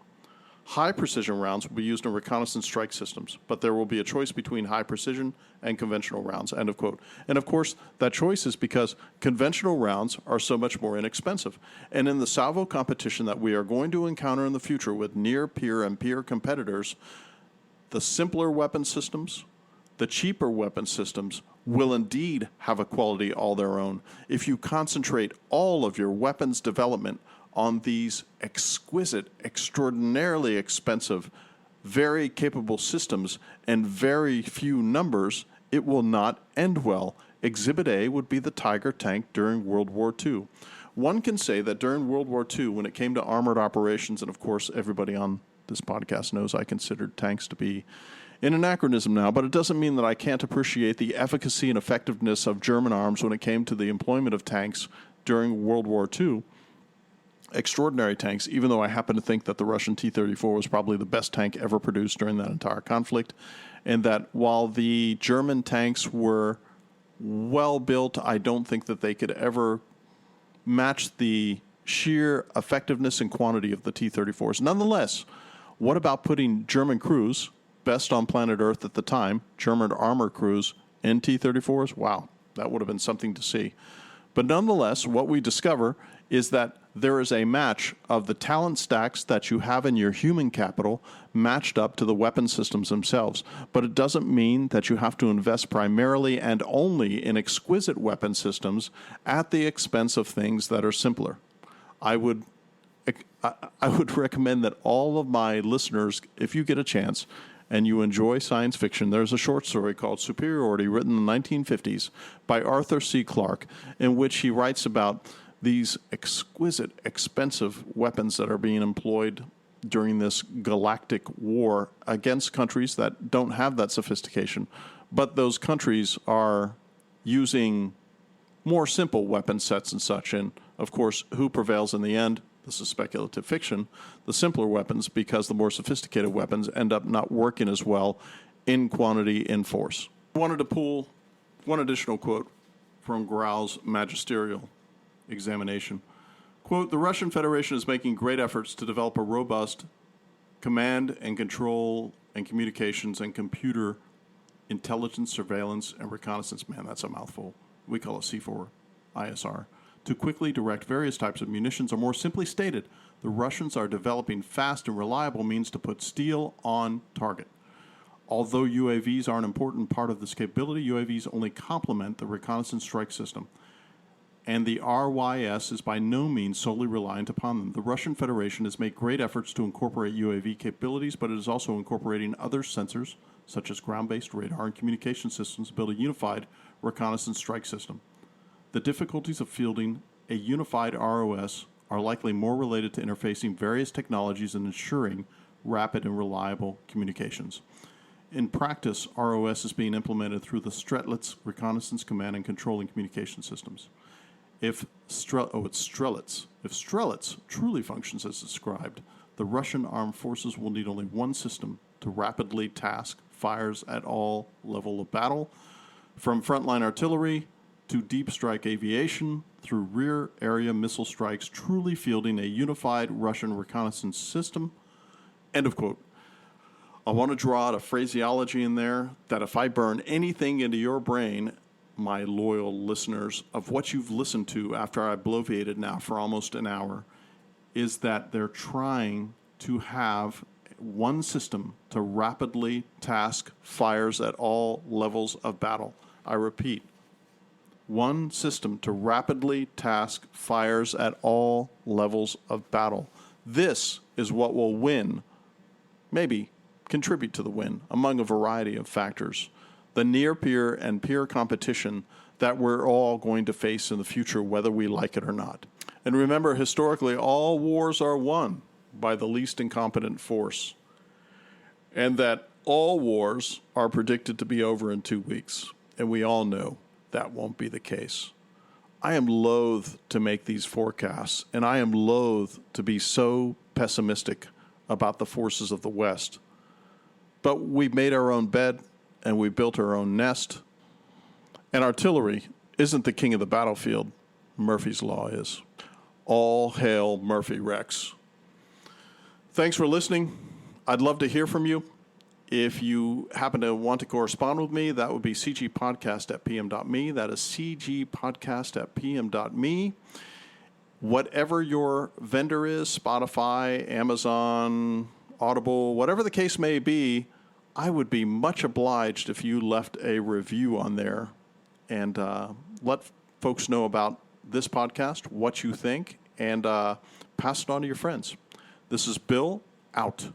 High precision rounds will be used in reconnaissance strike systems, but there will be a choice between high precision and conventional rounds. End of quote. And of course, that choice is because conventional rounds are so much more inexpensive. And in the Salvo competition that we are going to encounter in the future with near peer and peer competitors, the simpler weapon systems, the cheaper weapon systems will indeed have a quality all their own. If you concentrate all of your weapons development on these exquisite, extraordinarily expensive, very capable systems and very few numbers, it will not end well. Exhibit A would be the Tiger tank during World War II. One can say that during World War II, when it came to armored operations, and of course everybody on this podcast knows I considered tanks to be an anachronism now, but it doesn't mean that I can't appreciate the efficacy and effectiveness of German arms when it came to the employment of tanks during World War II. Extraordinary tanks, even though I happen to think that the Russian T-34 was probably the best tank ever produced during that entire conflict, and that while the German tanks were well built, I don't think that they could ever match the sheer effectiveness and quantity of the T-34s. Nonetheless, what about putting German crews, best on planet Earth at the time, German armor crews, in T-34s? Wow, that would have been something to see. But nonetheless, what we discover is that there is a match of the talent stacks that you have in your human capital matched up to the weapon systems themselves. But it doesn't mean that you have to invest primarily and only in exquisite weapon systems at the expense of things that are simpler. I would recommend that all of my listeners, if you get a chance and you enjoy science fiction, there's a short story called Superiority written in the 1950s by Arthur C. Clarke, in which he writes about these exquisite, expensive weapons that are being employed during this galactic war against countries that don't have that sophistication. But those countries are using more simple weapon sets and such. And, of course, who prevails in the end? This is speculative fiction. The simpler weapons, because the more sophisticated weapons end up not working as well in quantity, in force. I wanted to pull one additional quote from Grau's magisterial examination. Quote, "The Russian Federation is making great efforts to develop a robust command and control and communications and computer intelligence, surveillance, and reconnaissance." Man, that's a mouthful. We call it C4 ISR. To quickly direct various types of munitions, or more simply stated, the Russians are developing fast and reliable means to put steel on target. Although UAVs are an important part of this capability, UAVs only complement the reconnaissance strike system, and the RYS is by no means solely reliant upon them. The Russian Federation has made great efforts to incorporate UAV capabilities, but it is also incorporating other sensors, such as ground-based radar and communication systems, to build a unified reconnaissance strike system. The difficulties of fielding a unified ROS are likely more related to interfacing various technologies and ensuring rapid and reliable communications. In practice, ROS is being implemented through the Stretlitz Reconnaissance Command and Control and Communication Systems. If Strelitz truly functions as described, the Russian armed forces will need only one system to rapidly task fires at all level of battle, from frontline artillery to deep strike aviation, through rear area missile strikes, truly fielding a unified Russian reconnaissance system. End of quote. I want to draw out a phraseology in there that if I burn anything into your brain, my loyal listeners, of what you've listened to after I bloviated now for almost an hour, is that they're trying to have one system to rapidly task fires at all levels of battle. I repeat, one system to rapidly task fires at all levels of battle. This is what will win, maybe contribute to the win, among a variety of factors. The near-peer and peer competition that we're all going to face in the future, whether we like it or not. And remember, historically, all wars are won by the least incompetent force, and that all wars are predicted to be over in 2 weeks. And we all know that won't be the case. I am loath to make these forecasts, and I am loath to be so pessimistic about the forces of the West. But we've made our own bed, and we built our own nest. And artillery isn't the king of the battlefield. Murphy's Law is. All hail Murphy Rex. Thanks for listening. I'd love to hear from you. If you happen to want to correspond with me, that would be cgpodcast@pm.me. That is cgpodcast@pm.me. Whatever your vendor is, Spotify, Amazon, Audible, whatever the case may be, I would be much obliged if you left a review on there and let folks know about this podcast, what you think, and pass it on to your friends. This is Bill, out.